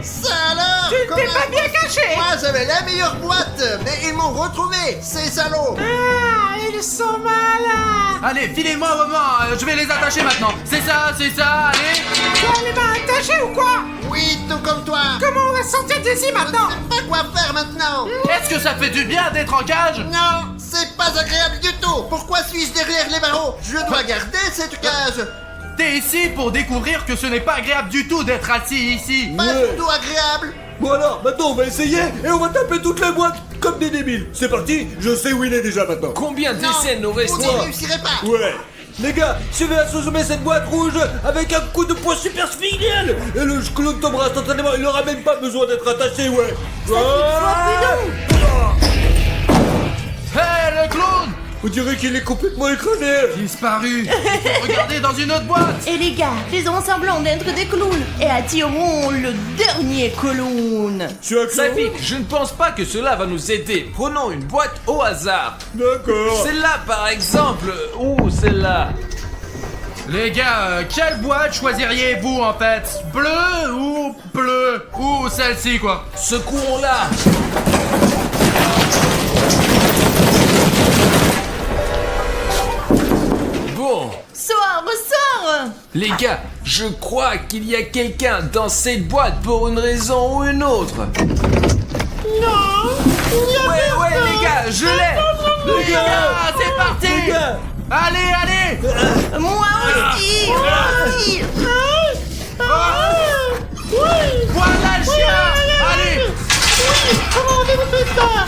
Speaker 4: Ça alors?
Speaker 6: Tu t'es pas bien caché!
Speaker 4: Moi j'avais la meilleure boîte, mais ils m'ont retrouvé, ces salauds!
Speaker 6: Ah, ils sont malins!
Speaker 1: Allez, filez-moi un moment. Je vais les attacher maintenant. C'est ça, allez.
Speaker 6: Tu as les mains attachées ou quoi?
Speaker 4: Oui, tout comme toi!
Speaker 6: Comment on va sortir d'ici maintenant?
Speaker 4: Je ne sais pas quoi faire maintenant!
Speaker 1: Est-ce que ça fait du bien d'être en cage?
Speaker 4: Non, c'est pas agréable du tout! Pourquoi suis-je derrière les barreaux? Je dois garder cette cage!
Speaker 1: T'es ici pour découvrir que ce n'est pas agréable du tout d'être assis ici.
Speaker 4: Pas
Speaker 5: Ouais.
Speaker 4: du tout agréable!
Speaker 5: Bon alors, maintenant on va essayer et on va taper toutes les boîtes comme des débiles. C'est parti, je sais où il est déjà maintenant.
Speaker 3: Combien
Speaker 4: Non,
Speaker 3: d'essais nous
Speaker 4: vous
Speaker 3: restons?
Speaker 4: n'y réussirez pas!
Speaker 5: Ouais. Les gars, je vais assommer cette boîte rouge avec un coup de poing super spécial. Et le clown tombera instantanément, il n'aura même pas besoin d'être attaché, ouais.
Speaker 1: Hé, le clown!
Speaker 5: On dirait qu'il est complètement écrasé.
Speaker 1: Disparu. Regardez dans une autre boîte.
Speaker 2: Et les gars, faisons semblant d'être des clowns et attirons le dernier clown.
Speaker 5: Je suis un clown.
Speaker 3: Safik, je ne pense pas que cela va nous aider. Prenons une boîte au hasard.
Speaker 5: D'accord.
Speaker 3: Celle-là par exemple. Ou celle-là.
Speaker 1: Les gars, quelle boîte choisiriez-vous en fait? Bleu ou bleu? Ou celle-ci quoi?
Speaker 3: Secouons-la. Bon,
Speaker 2: Sors.
Speaker 3: les gars, je crois qu'il y a quelqu'un dans cette boîte pour une raison ou une autre.
Speaker 2: Non.
Speaker 3: Ouais, les gars, je l'ai.
Speaker 1: Les gars, c'est parti.
Speaker 5: Les gars.
Speaker 1: Allez, allez.
Speaker 2: Moi aussi.
Speaker 1: Voilà le chien. Allez.
Speaker 6: Comment on fait ça?